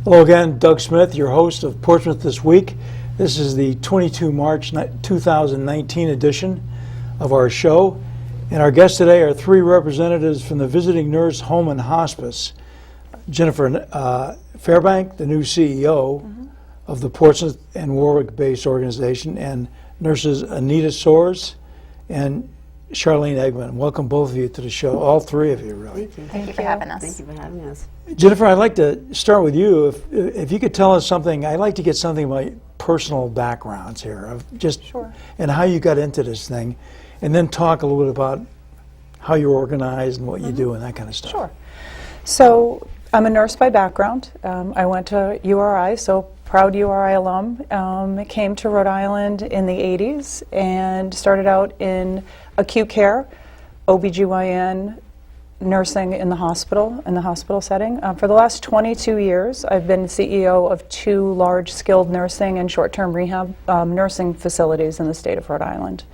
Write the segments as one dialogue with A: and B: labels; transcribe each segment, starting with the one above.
A: Hello again, Doug Smith, your host of Portsmouth This Week. This is the 22 March 2019 edition of our show. And our guests today are three representatives from the Visiting Nurse Home and Hospice. Jennifer Fairbank, the new CEO of the Portsmouth and Warwick-based organization, and nurses Anita Soares and Charlene Eggman. Welcome both of you to the show, all three of you, really.
B: Thank you for having us.
C: Thank you for having us.
A: Jennifer, I'd like to start with you. If you could tell us something, I'd like to get something about personal backgrounds here, of just and how you got into this thing, and then talk a little bit about how you're organized and what you do and that kind of stuff.
B: Sure. So I'm a nurse by background. I went to URI, so proud URI alum. Came to Rhode Island in the 80s and started out in acute care, OBGYN, nursing in the hospital setting. For the last 22 years, I've been CEO of two large skilled nursing and short-term rehab nursing facilities in the state of Rhode Island.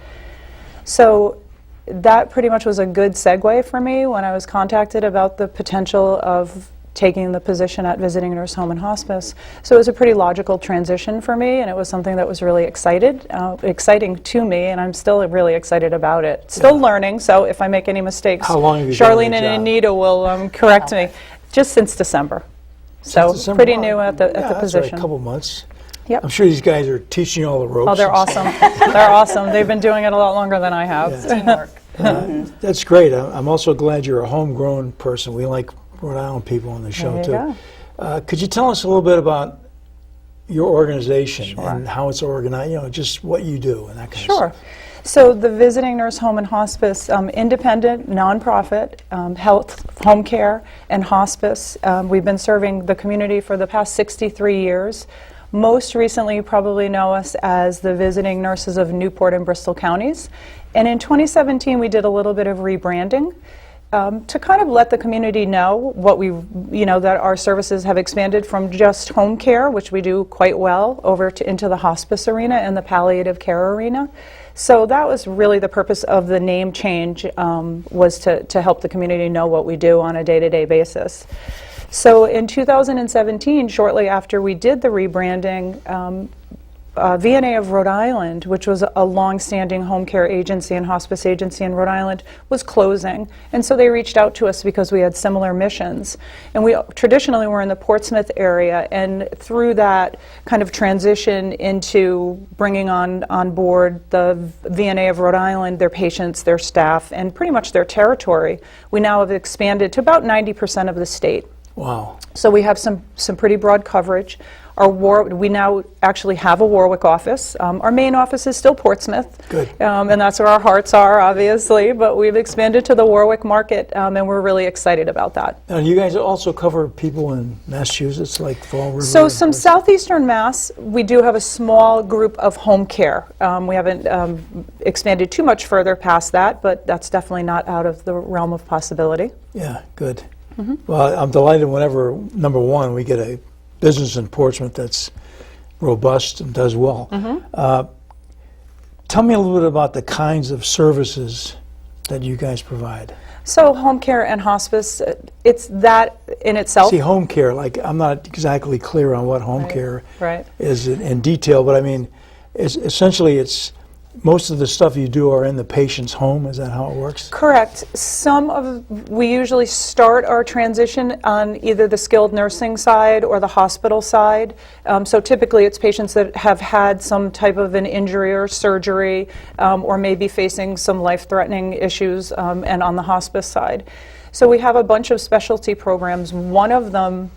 B: So that pretty much was a good segue for me when I was contacted about the potential of taking the position at Visiting Nurse Home and Hospice. So it was a pretty logical transition for me, and it was something that was really exciting to me, and I'm still really excited about it. Still learning, so if I make any mistakes,
A: How long have you
B: Charlene
A: been in the
B: and
A: job?
B: Anita will correct me. Just since December. So
A: December?
B: pretty new at the
A: That's
B: position.
A: right, a couple months.
B: Yep.
A: I'm sure these guys are teaching you all the ropes.
B: Oh, they're awesome. They're awesome. They've been doing it a lot longer than I have.
C: Teamwork.
A: That's great. I'm also glad you're a homegrown person. We like Rhode Island people on the show,
B: There you
A: too. Could you tell us a little bit about your organization and how it's organized, just what you do and that kind of stuff?
B: Sure. So the Visiting Nurse Home and Hospice, independent, nonprofit, health, home care, and hospice. We've been serving the community for the past 63 years. Most recently, you probably know us as the Visiting Nurses of Newport and Bristol counties. And in 2017, we did a little bit of rebranding to kind of let the community know what that our services have expanded from just home care, which we do quite well, over into the hospice arena and the palliative care arena. So that was really the purpose of the name change, was to help the community know what we do on a day-to-day basis. So in 2017, shortly after we did the rebranding, VNA of Rhode Island, which was a long-standing home care agency and hospice agency in Rhode Island, was closing. And so they reached out to us because we had similar missions. And we traditionally were in the Portsmouth area, and through that kind of transition into bringing on board the VNA of Rhode Island, their patients, their staff, and pretty much their territory, we now have expanded to about 90% of the state.
A: Wow.
B: So we have some pretty broad coverage. We now actually have a Warwick office. Our main office is still Portsmouth.
A: Good.
B: And that's where our hearts are, obviously, but we've expanded to the Warwick market, and we're really excited about that.
A: Now, you guys also cover people in Massachusetts, like Fall River?
B: So some southeastern Mass, we do have a small group of home care. We haven't expanded too much further past that, but that's definitely not out of the realm of possibility.
A: Yeah, good. Well, I'm delighted whenever, number one, we get a business in Portsmouth that's robust and does well. Tell me a little bit about the kinds of services that you guys provide.
B: So home care and hospice, it's that in itself.
A: See, home care, like I'm not exactly clear on what home care
B: Right.
A: is in detail, but I mean, essentially it's most of the stuff you do are in the patient's home. Is that how it works?
B: Correct. We usually start our transition on either the skilled nursing side or the hospital side. So typically it's patients that have had some type of an injury or surgery, or maybe facing some life-threatening issues, and on the hospice side. So we have a bunch of specialty programs. One of them,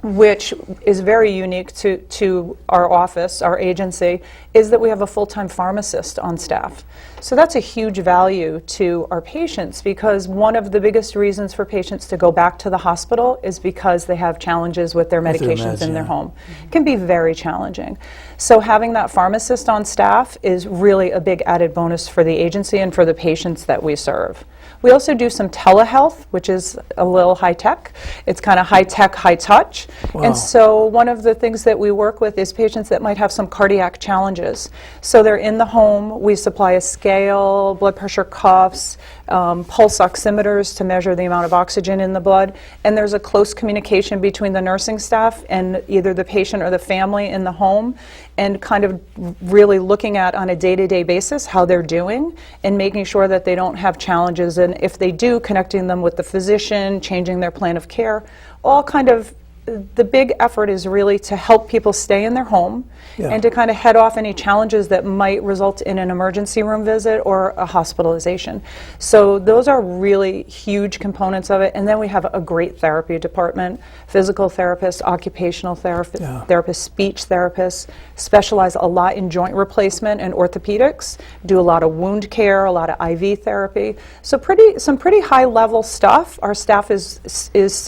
B: which is very unique to our office, our agency, is that we have a full-time pharmacist on staff. So that's a huge value to our patients, because one of the biggest reasons for patients to go back to the hospital is because they have challenges with their medications in their home. It can be very challenging. So having that pharmacist on staff is really a big added bonus for the agency and for the patients that we serve. We also do some telehealth, which is a little high-tech. It's kind of high-tech, high-touch.
A: Wow.
B: And so one of the things that we work with is patients that might have some cardiac challenges. So they're in the home. We supply a scale, blood pressure cuffs, pulse oximeters to measure the amount of oxygen in the blood. And there's a close communication between the nursing staff and either the patient or the family in the home, and kind of really looking at on a day-to-day basis how they're doing and making sure that they don't have challenges, and if they do, connecting them with the physician, changing their plan of care. All kind of, the big effort is really to help people stay in their home and to kind of head off any challenges that might result in an emergency room visit or a hospitalization. So those are really huge components of it. And then we have a great therapy department, physical therapists, occupational therapists, speech therapists, specialize a lot in joint replacement and orthopedics, do a lot of wound care, a lot of IV therapy. So some pretty high level stuff. Our staff is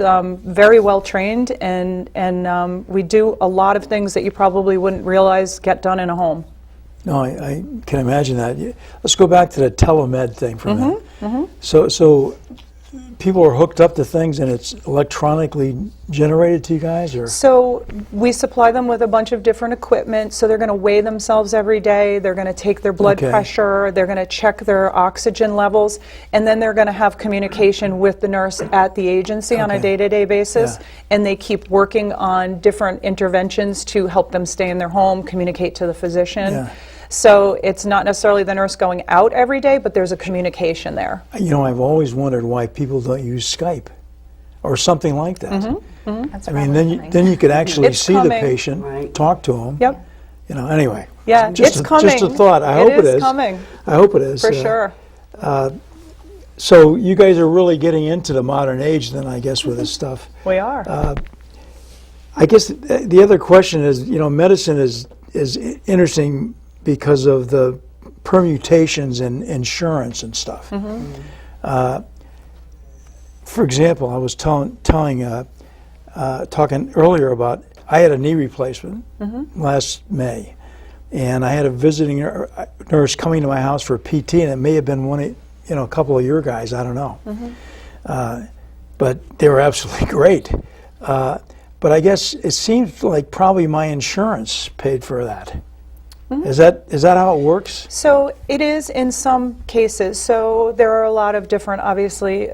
B: very well trained, and we do a lot of things that you probably wouldn't realize get done in a home.
A: No, I can imagine that. Let's go back to the telemed thing for a minute. So people are hooked up to things and it's electronically generated to you guys, or?
B: So we supply them with a bunch of different equipment. So they're going to weigh themselves every day. They're going to take their blood pressure. They're going to check their oxygen levels. And then they're going to have communication with the nurse at the agency on a day-to-day basis. And they keep working on different interventions to help them stay in their home, communicate to the physician. So it's not necessarily the nurse going out every day, but there's a communication there.
A: You know, I've always wondered why people don't use Skype or something like that.
C: That's
A: I mean, then you could actually
B: It's
A: see
B: coming.
A: the patient, talk to them. You know, anyway.
B: Yeah,
A: just
B: it's coming.
A: Just a thought. I hope it is.
B: It is coming.
A: I hope it is.
B: For sure.
A: So you guys are really getting into the modern age then, I guess, with this stuff.
B: We are.
A: I guess the other question is, you know, medicine is interesting because of the permutations in insurance and stuff. For example, I was talking earlier about, I had a knee replacement last May, and I had a visiting nurse coming to my house for PT, and it may have been a couple of your guys, I don't know. But they were absolutely great. But I guess it seems like probably my insurance paid for that. Is that how it works?
B: So it is in some cases. So there are a lot of different, obviously,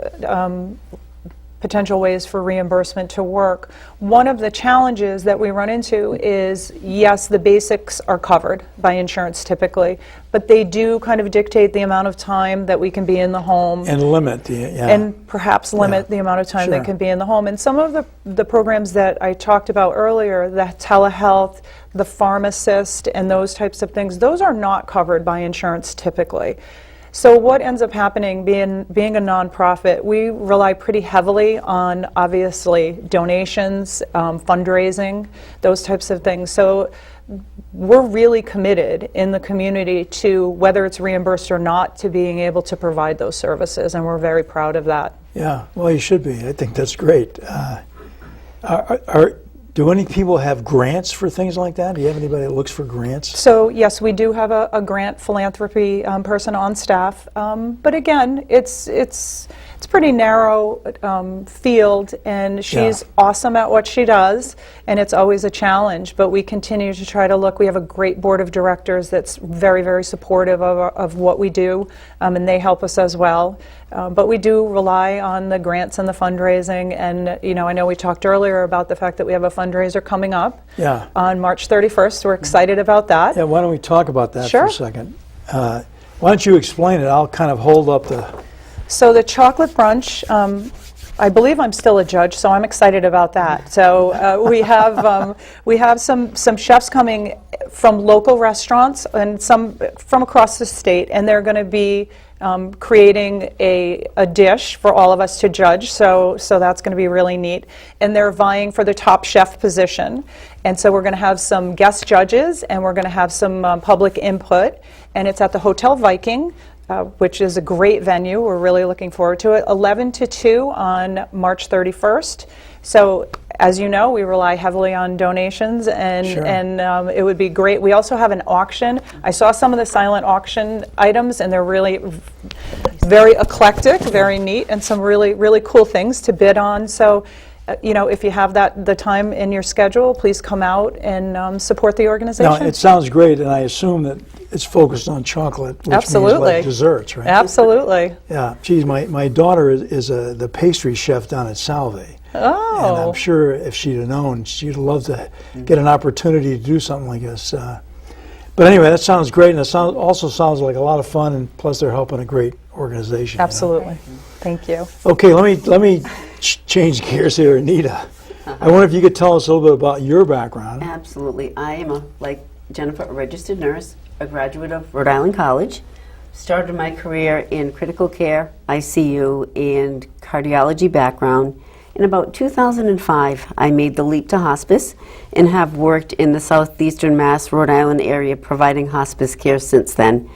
B: potential ways for reimbursement to work. One of the challenges that we run into is, yes, the basics are covered by insurance typically, but they do kind of dictate the amount of time that we can be in the home.
A: And limit the,
B: And perhaps limit the amount of time they can be in the home. And some of the programs that I talked about earlier, the telehealth, the pharmacist, and those types of things, those are not covered by insurance typically. So what ends up happening, being a nonprofit, we rely pretty heavily on, obviously, donations, fundraising, those types of things. So we're really committed in the community to, whether it's reimbursed or not, to being able to provide those services, and we're very proud of that.
A: Yeah, well, you should be. I think that's great. Do any people have grants for things like that? Do you have anybody that looks for grants?
B: So yes, we do have a grant philanthropy person on staff, but again, it's pretty narrow field, and she's awesome at what she does, and it's always a challenge, but we continue to try to look. We have a great board of directors that's very, very supportive of what we do, and they help us as well. But we do rely on the grants and the fundraising, and I know we talked earlier about the fact that we have a fundraiser coming up on March 31st. We're excited about that.
A: Yeah, why don't we talk about that
B: Sure.
A: for a second? Why don't you explain it? I'll kind of hold up the...
B: So the chocolate brunch, I believe I'm still a judge, so I'm excited about that. So we have some chefs coming from local restaurants and some from across the state, and they're going to be creating a dish for all of us to judge. So that's going to be really neat. And they're vying for the top chef position. And so we're going to have some guest judges, and we're going to have some public input. And it's at the Hotel Viking, which is a great venue. We're really looking forward to it. 11 to 2 on March 31st. So as you know, we rely heavily on donations, and it would be great. We also have an auction. I saw some of the silent auction items, and they're really very eclectic, very neat, and some really, really cool things to bid on. So, you know, if you have the time in your schedule, please come out and support the organization.
A: Now, it sounds great, and I assume that it's focused on chocolate, which means
B: Absolutely.
A: like desserts, right?
B: Absolutely.
A: Yeah. Geez, my daughter is the pastry chef down at Salve.
B: Oh.
A: And I'm sure if she'd have known, she'd love to get an opportunity to do something like this. But anyway, that sounds great, and it also sounds like a lot of fun, and plus they're helping a great organization.
B: Absolutely. Thank you.
A: Okay, let me change gears here, Anita. I wonder if you could tell us a little bit about your background.
C: Absolutely. I am, like Jennifer, a registered nurse, a graduate of Rhode Island College. Started my career in critical care, ICU, and cardiology background. In about 2005, I made the leap to hospice and have worked in the southeastern Mass, Rhode Island area providing hospice care since then.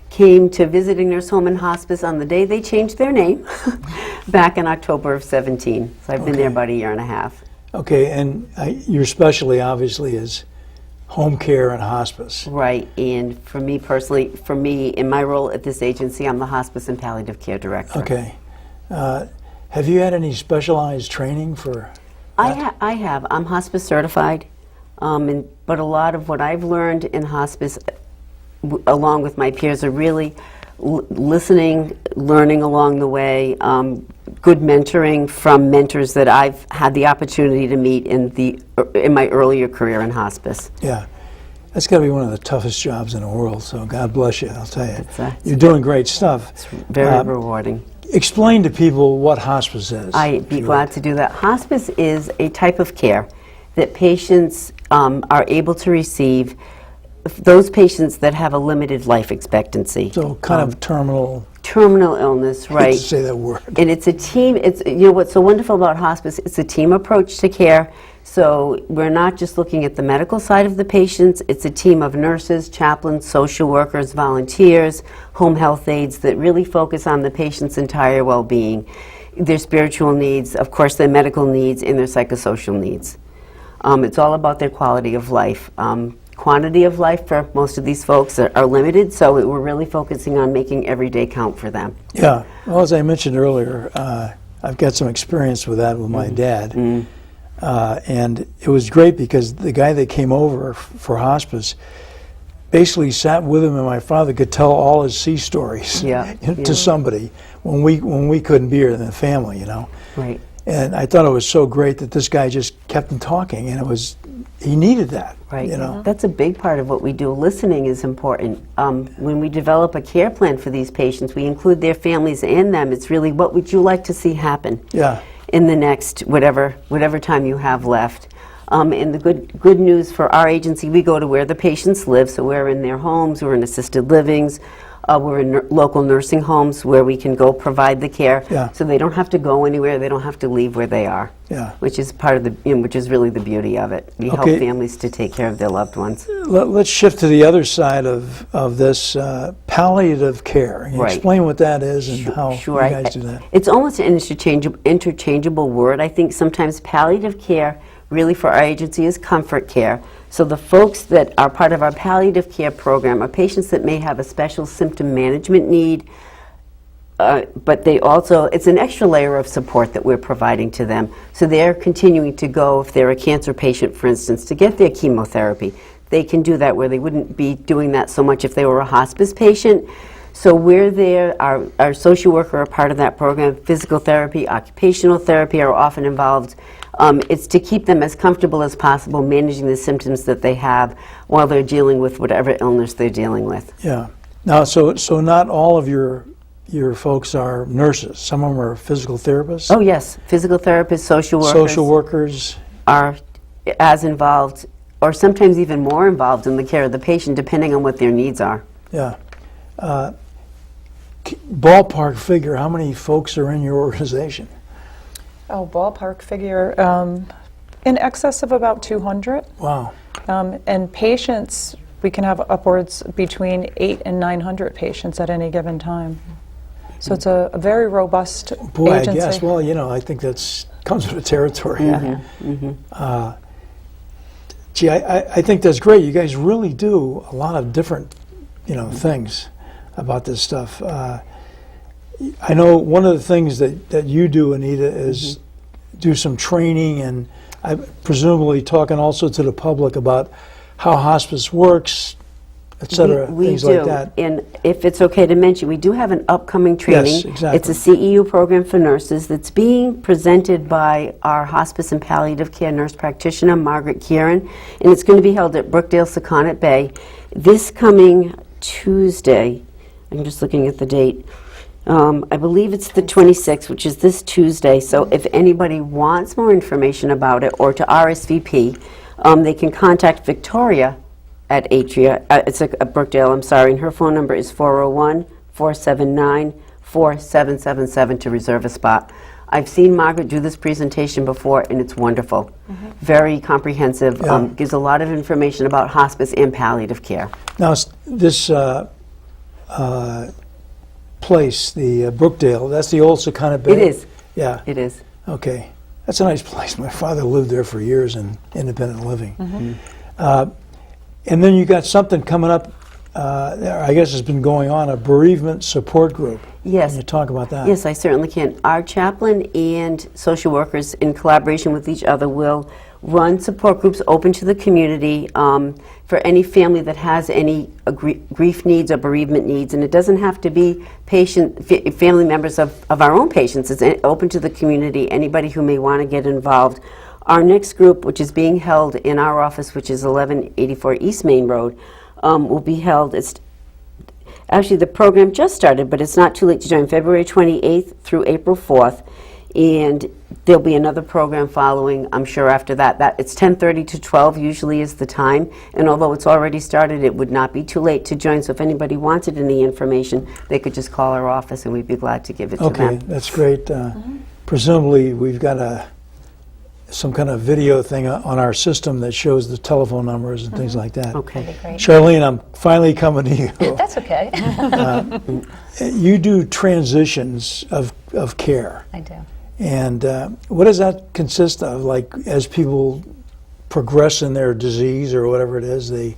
C: Came to Visiting Nurse Home and Hospice on the day they changed their name back in October of 17. So I've been there about a year and a half.
A: Okay, and your specialty obviously is home care and hospice.
C: Right, and for me personally, in my role at this agency, I'm the hospice and palliative care director.
A: Okay. Have you had any specialized training for that?
C: I have. I'm hospice certified, but a lot of what I've learned in hospice, along with my peers, are really listening, learning along the way, good mentoring from mentors that I've had the opportunity to meet in my earlier career in hospice.
A: Yeah. That's got to be one of the toughest jobs in the world, so God bless you, I'll tell you. You're
C: It's
A: doing great stuff.
C: very rewarding.
A: Explain to people what hospice is.
C: I'd be glad to do that. Hospice is a type of care that patients are able to receive, those patients that have a limited life expectancy.
A: So kind of terminal
C: Illness,
A: I hate
C: right?
A: to say that word.
C: And it's a team, what's so wonderful about hospice, it's a team approach to care. So we're not just looking at the medical side of the patients, it's a team of nurses, chaplains, social workers, volunteers, home health aides that really focus on the patient's entire well-being, their spiritual needs, of course their medical needs, and their psychosocial needs. It's all about their quality of life. Quantity of life for most of these folks are limited, so we're really focusing on making every day count for them.
A: Yeah. Well, as I mentioned earlier, I've got some experience with that with my dad. And it was great because the guy that came over for hospice basically sat with him, and my father could tell all his sea stories to somebody when we couldn't be here in the family, you know.
C: Right.
A: And I thought it was so great that this guy just kept him talking, and he needed that.
C: Right.
A: You know.
C: That's a big part of what we do. Listening is important. When we develop a care plan for these patients, we include their families and them. It's really, what would you like to see happen?
A: Yeah.
C: In the next whatever time you have left. And the good news for our agency, we go to where the patients live, so we're in their homes, we're in assisted livings, we're in local nursing homes where we can go provide the care, so they don't have to go anywhere, they don't have to leave where they are.
A: Yeah.
C: Which is part of which is really the beauty of it. We help families to take care of their loved ones.
A: Let's shift to the other side of this, palliative care. Can you explain what that is and how you guys do that?
C: It's almost an interchangeable word. I think sometimes palliative care really for our agency is comfort care. So the folks that are part of our palliative care program are patients that may have a special symptom management need, but they also, it's an extra layer of support that we're providing to them. So they're continuing to go, if they're a cancer patient, for instance, to get their chemotherapy. They can do that where they wouldn't be doing that so much if they were a hospice patient. So we're there, our social worker are part of that program. Physical therapy, occupational therapy are often involved. It's to keep them as comfortable as possible managing the symptoms that they have while they're dealing with whatever illness they're dealing with.
A: Yeah. Now, so not all of your folks are nurses. Some of them are physical therapists.
C: Oh yes, physical therapists, social workers.
A: Social workers
C: are as involved, or sometimes even more involved in the care of the patient, depending on what their needs are.
A: Yeah. Ballpark figure, how many folks are in your organization?
B: Oh, ballpark figure, in excess of about 200.
A: Wow.
B: And patients, we can have upwards between 800 and 900 patients at any given time. So it's a very robust agency.
A: I guess. Well, you know, I think that's comes with the territory. Gee, I think that's great. You guys really do a lot of different, things about this stuff. I know one of the things that you do, Anita, is do some training and presumably talking also to the public about how hospice works, et cetera,
C: We
A: things
C: do.
A: like that.
C: And if it's okay to mention, we do have an upcoming training.
A: Yes, exactly.
C: It's a CEU program for nurses that's being presented by our hospice and palliative care nurse practitioner, Margaret Kieran, and it's going to be held at Brookdale Sakonnet Bay this coming Tuesday. I'm just looking at the date. I believe it's the 26th, which is this Tuesday. So if anybody wants more information about it or to RSVP, they can contact Victoria at Atria, it's at Brookdale, I'm sorry, and her phone number is 401-479-4777 to reserve a spot. I've seen Margaret do this presentation before, and it's wonderful. Very comprehensive,
A: Yeah.
C: gives a lot of information about hospice and palliative care.
A: Now, this place, the Brookdale, that's the old Sakonnet Bay?
C: It is.
A: Yeah.
C: It is.
A: Okay. That's a nice place. My father lived there for years in independent living. And then you got something coming up, I guess it's been going on, a bereavement support group.
C: Yes.
A: Can you talk about that?
C: Yes, I certainly can. Our chaplain and social workers, in collaboration with each other, will run support groups open to the community for any family that has any grief needs or bereavement needs. And it doesn't have to be family members of our own patients. It's open to the community, anybody who may want to get involved. Our next group, which is being held in our office, which is 1184 East Main Road, will be held. Actually, the program just started, but it's not too late to join, February 28th through April 4th. And there'll be another program following, I'm sure, after that. It's 10:30 to 12 usually is the time. And although it's already started, it would not be too late to join. So if anybody wanted any information, they could just call our office and we'd be glad to give it to them.
A: Okay, that's great. Presumably, we've got some kind of video thing on our system that shows the telephone numbers and things like that.
C: Okay.
D: Great.
A: Charlene, I'm finally coming to you.
D: That's okay.
A: You do transitions of care.
D: I do.
A: And what does that consist of? Like, as people progress in their disease or whatever it is, they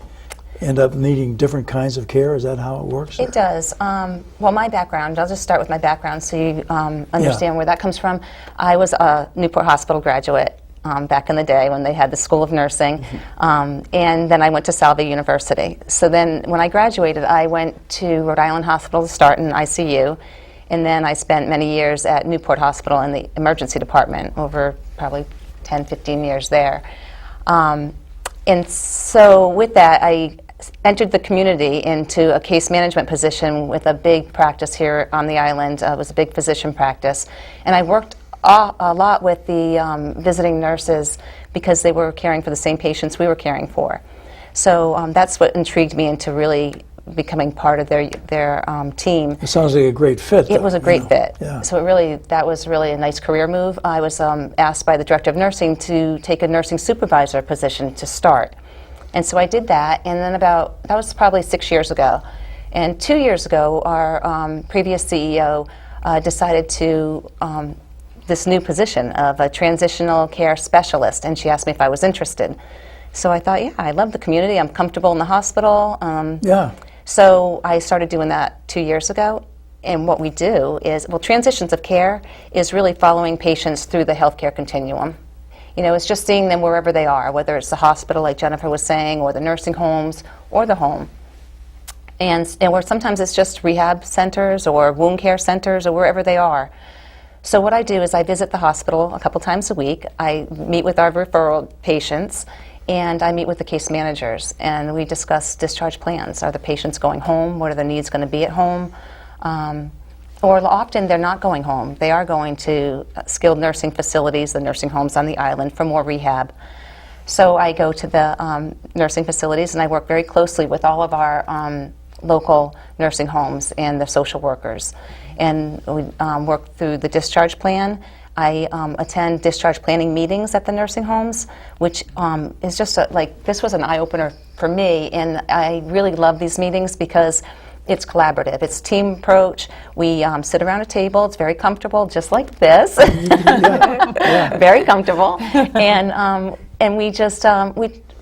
A: end up needing different kinds of care? Is that how it works?
D: It does. Well, my background, I'll just start with my background so you understand where that comes from. I was a Newport Hospital graduate back in the day when they had the School of Nursing, and then I went to Salve University. So then when I graduated, I went to Rhode Island Hospital to start in ICU, and then I spent many years at Newport Hospital in the emergency department, over probably 10, 15 years there. And so with that, I entered the community into a case management position with a big practice here on the island. It was a big physician practice. And I worked a lot with the visiting nurses because they were caring for the same patients we were caring for. So that's what intrigued me into really becoming part of their team.
A: It sounds like a great fit.
D: It was a great fit.
A: Yeah.
D: So that was really a nice career move. I was asked by the director of nursing to take a nursing supervisor position to start. And so I did that, and then that was probably 6 years ago. And 2 years ago, our previous CEO decided to this new position of a transitional care specialist, and she asked me if I was interested. So I thought, yeah, I love the community. I'm comfortable in the hospital.
A: Yeah.
D: So I started doing that 2 years ago. And what we do is, transitions of care is really following patients through the healthcare continuum. You know, it's just seeing them wherever they are, whether it's the hospital, like Jennifer was saying, or the nursing homes, or the home. And where sometimes it's just rehab centers or wound care centers or wherever they are. So what I do is I visit the hospital a couple times a week. I meet with our referral patients, and I meet with the case managers, and we discuss discharge plans. Are the patients going home? What are their needs going to be at home? Or often they're not going home. They are going to skilled nursing facilities, the nursing homes on the island, for more rehab. So I go to the nursing facilities, and I work very closely with all of our local nursing homes and the social workers. And we work through the discharge plan. I attend discharge planning meetings at the nursing homes, which is just this was an eye-opener for me, and I really love these meetings because it's collaborative. It's team approach. We sit around a table. It's very comfortable, just like this. Very comfortable. And we just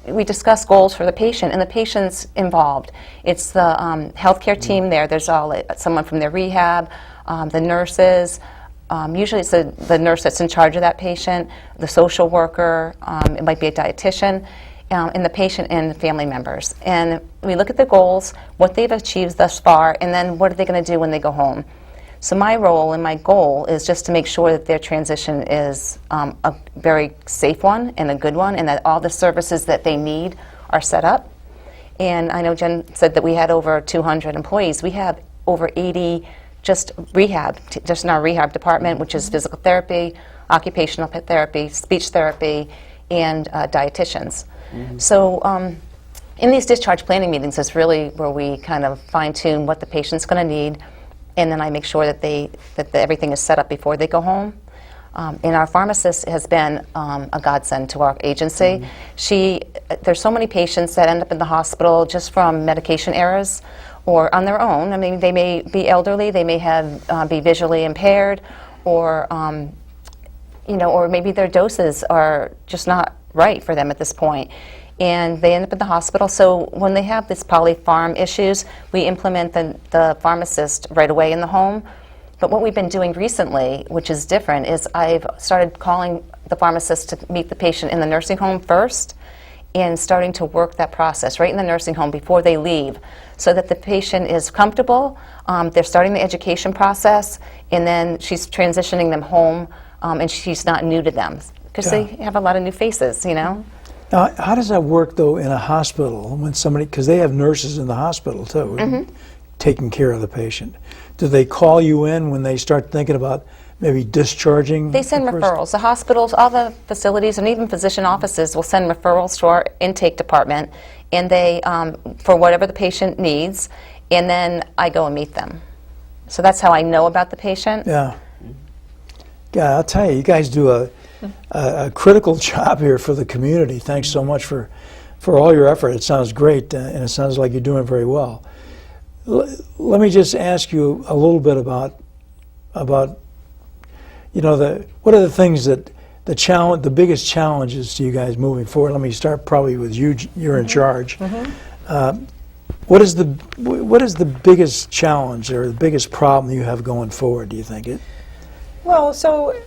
D: we discuss goals for the patient, and the patient's involved. It's the healthcare team there. There's someone from their rehab, the nurses. Usually it's the nurse that's in charge of that patient, the social worker, it might be a dietitian, and the patient and the family members. And we look at the goals, what they've achieved thus far, and then what are they going to do when they go home. So my role and my goal is just to make sure that their transition is a very safe one and a good one, and that all the services that they need are set up. And I know Jen said that we had over 200 employees. We have over 80 just rehab, just in our rehab department, which is physical therapy, occupational therapy, speech therapy, and dietitians. So in these discharge planning meetings is really where we kind of fine-tune what the patient's going to need, and then I make sure that everything is set up before they go home. And our pharmacist has been a godsend to our agency. There's so many patients that end up in the hospital just from medication errors or on their own. I mean, they may be elderly, they may be visually impaired, or or maybe their doses are just not right for them at this point, and they end up in the hospital. So when they have this polypharm issues, we implement the pharmacist right away in the home. But what we've been doing recently, which is different, is I've started calling the pharmacist to meet the patient in the nursing home first, and starting to work that process right in the nursing home before they leave, so that the patient is comfortable. They're starting the education process, and then she's transitioning them home, and she's not new to them, because they have a lot of new faces,
A: Now, how does that work, though, in a hospital when somebody, because they have nurses in the hospital, too, taking care of the patient. Do they call you in when they start thinking about maybe discharging?
D: They send referrals. The hospitals, all the facilities, and even physician offices will send referrals to our intake department, and they, for whatever the patient needs, and then I go and meet them. So that's how I know about the patient.
A: Yeah. Yeah, I'll tell you, you guys do a critical job here for the community. Thanks so much for all your effort. It sounds great, and it sounds like you're doing very well. Let me just ask you a little bit about what are the things that the biggest challenges to you guys moving forward? Let me start probably with you. You're in charge. What is the biggest challenge or the biggest problem you have going forward, do you think?
B: Well, so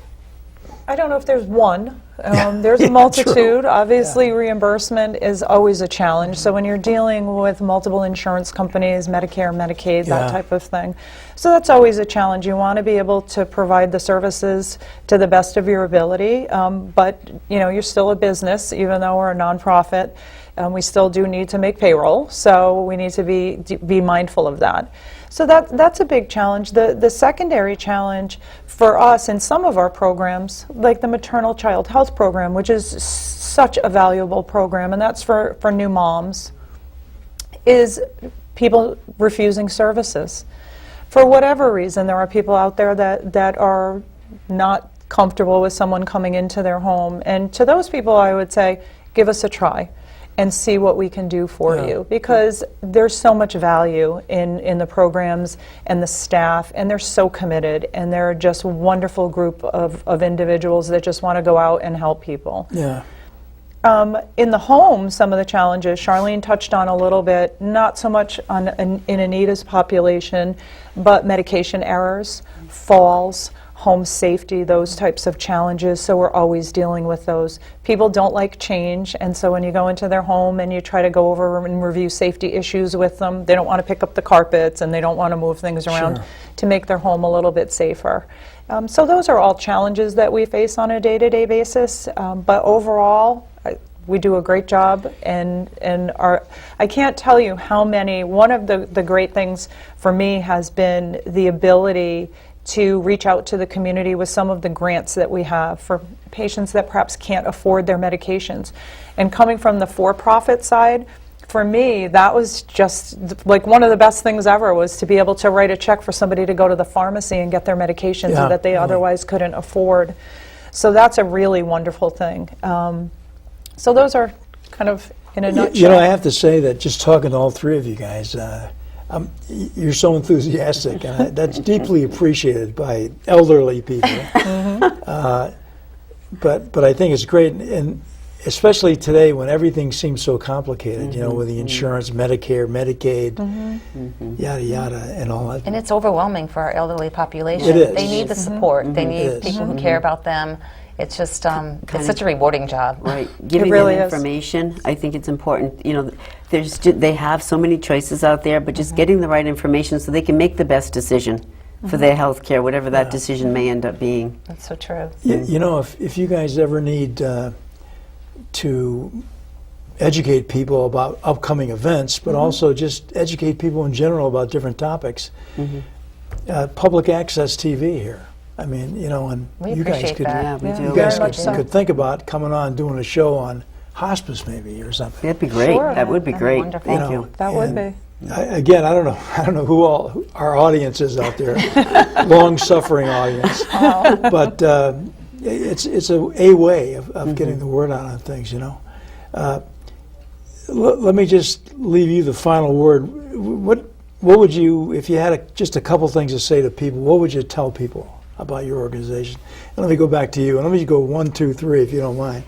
B: I don't know if there's one. There's a multitude.
A: True.
B: Obviously, reimbursement is always a challenge. So when you're dealing with multiple insurance companies, Medicare, Medicaid, that type of thing. So that's always a challenge. You want to be able to provide the services to the best of your ability, but you're still a business, even though we're a nonprofit. We still do need to make payroll, so we need to be mindful of that. So that's a big challenge. The secondary challenge for us in some of our programs, like the maternal child health program, which is such a valuable program, and that's for new moms, is people refusing services. For whatever reason, there are people out there that are not comfortable with someone coming into their home. And to those people, I would say, give us a try and see what we can do for you, because there's so much value in the programs and the staff, and they're so committed, and they're just a wonderful group of individuals that just want to go out and help people.
A: Yeah.
B: In the home, some of the challenges Charlene touched on a little bit, not so much in Anita's population, but medication errors, falls, home safety, those types of challenges, so we're always dealing with those. People don't like change, and so when you go into their home and you try to go over and review safety issues with them, they don't want to pick up the carpets and they don't want to move things around to make their home a little bit safer. So those are all challenges that we face on a day-to-day basis, but overall, we do a great job, and I can't tell you how many. One of the great things for me has been the ability to reach out to the community with some of the grants that we have for patients that perhaps can't afford their medications. And coming from the for-profit side, for me, that was just like one of the best things ever, was to be able to write a check for somebody to go to the pharmacy and get their medications that they otherwise couldn't afford. So that's a really wonderful thing. So those are kind of in a nutshell.
A: I have to say that just talking to all three of you guys, you're so enthusiastic, and that's deeply appreciated by elderly people. But I think it's great, and especially today when everything seems so complicated, you know, with the insurance, Medicare, Medicaid, yada, yada, and all that.
D: And it's overwhelming for our elderly population.
A: It is.
D: They need the support. They
A: It
D: need
A: is.
D: people who care about them. It's just, it's such a rewarding job.
C: Right, giving
B: really
C: them
B: is.
C: information, I think it's important. You know, they have so many choices out there, but just getting the right information so they can make the best decision for their health care, whatever that decision may end up being.
D: That's so true.
A: You know, if you guys ever need to educate people about upcoming events, but also just educate people in general about different topics, public access TV here. I mean, you know, and
D: We
A: you guys
D: appreciate
A: could,
D: that.
C: Yeah, we do.
A: you
B: Very
A: guys
B: much so.
A: could think about coming on doing a show on hospice maybe or something.
C: That'd be great.
B: Sure.
C: That would be
D: That'd be
C: great.
D: wonderful.
C: Thank
A: You
C: you.
A: know,
B: That would
A: and
B: be.
A: again, I don't know who our audience is out there, long-suffering audience, but it's a way of getting the word out on things, you know. Let me just leave you the final word. What would you, if you had just a couple things to say to people, what would you tell people about your organization? And let me go back to you, and let me go 1, 2, 3, if you don't mind.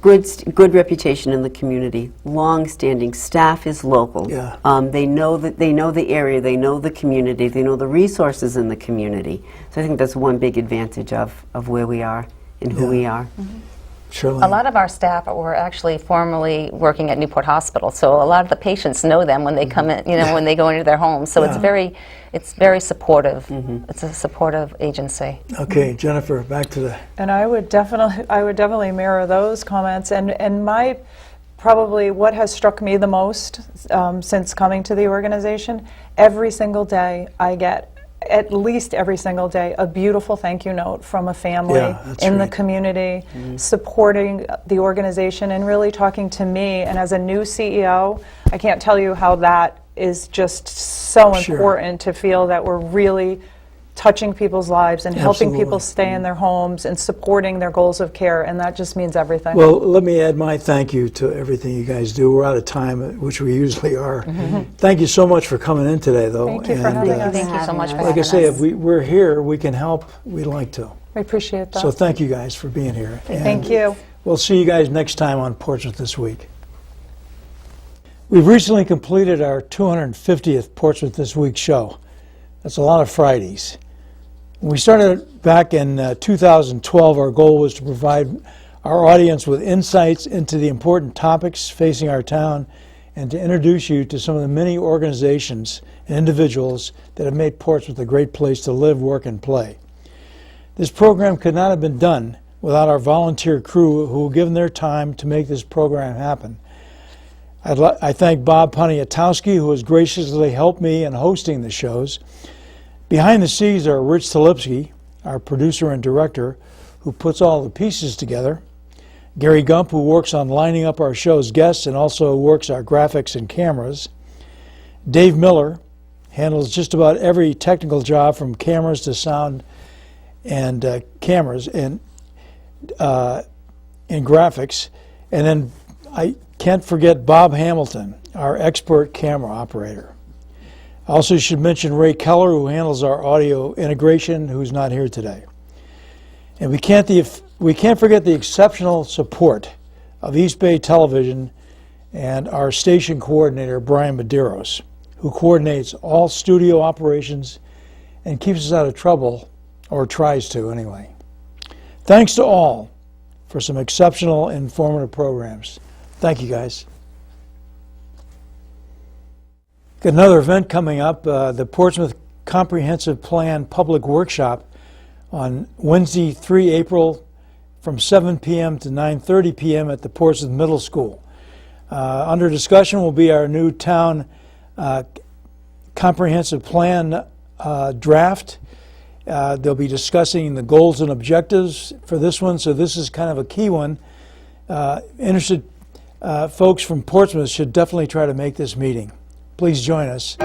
C: Good reputation in the community. Long-standing staff is local.
A: Yeah.
C: They know the area. They know the community. They know the resources in the community. So I think that's one big advantage of where we are and who we are.
A: Shirley.
D: A lot of our staff were actually formerly working at Newport Hospital, so a lot of the patients know them when they come in, you know, when they go into their homes. So it's very supportive. It's a supportive agency.
A: Okay, Jennifer, back to the...
B: And I would definitely mirror those comments. And my probably what has struck me the most since coming to the organization, every single day I get, at least every single day, a beautiful thank you note from a family
A: Yeah, that's
B: in the
A: right.
B: community, supporting the organization and really talking to me. And as a new CEO, I can't tell you how that is just so
A: Sure.
B: important to feel that we're really touching people's lives and helping people
A: Absolutely.
B: stay in their homes and supporting their goals of care, and that just means everything.
A: Well, let me add my thank you to everything you guys do. We're out of time, which we usually are. Thank you so much for coming in today, though.
B: Thank you for
A: And,
B: having us.
D: Thank you so much for
A: like I
D: having
A: say,
D: us.
A: if we're here, we can help, we'd like to.
B: We appreciate that.
A: So thank you guys for being here. And
B: Thank you.
A: We'll see you guys next time on Portsmouth This Week. We've recently completed our 250th Portsmouth This Week show. That's a lot of Fridays. When we started back in 2012, our goal was to provide our audience with insights into the important topics facing our town and to introduce you to some of the many organizations and individuals that have made Portsmouth a great place to live, work, and play. This program could not have been done without our volunteer crew who have given their time to make this program happen. I thank Bob Poniatowski, who has graciously helped me in hosting the shows. Behind the scenes are Rich Talipsky, our producer and director, who puts all the pieces together. Gary Gump, who works on lining up our show's guests and also works our graphics and cameras. Dave Miller handles just about every technical job from cameras to sound and cameras and graphics. And then I can't forget Bob Hamilton, our expert camera operator. I also should mention Ray Keller, who handles our audio integration, who's not here today. And we can't forget the exceptional support of East Bay Television and our station coordinator, Brian Medeiros, who coordinates all studio operations and keeps us out of trouble, or tries to anyway. Thanks to all for some exceptional, informative programs. Thank you, guys. Got another event coming up, the Portsmouth Comprehensive Plan Public Workshop on Wednesday, 3 April from 7 p.m. to 9:30 p.m. at the Portsmouth Middle School. Under discussion will be our new town comprehensive plan draft. They'll be discussing the goals and objectives for this one, so this is kind of a key one. Interested folks from Portsmouth should definitely try to make this meeting. Please join us.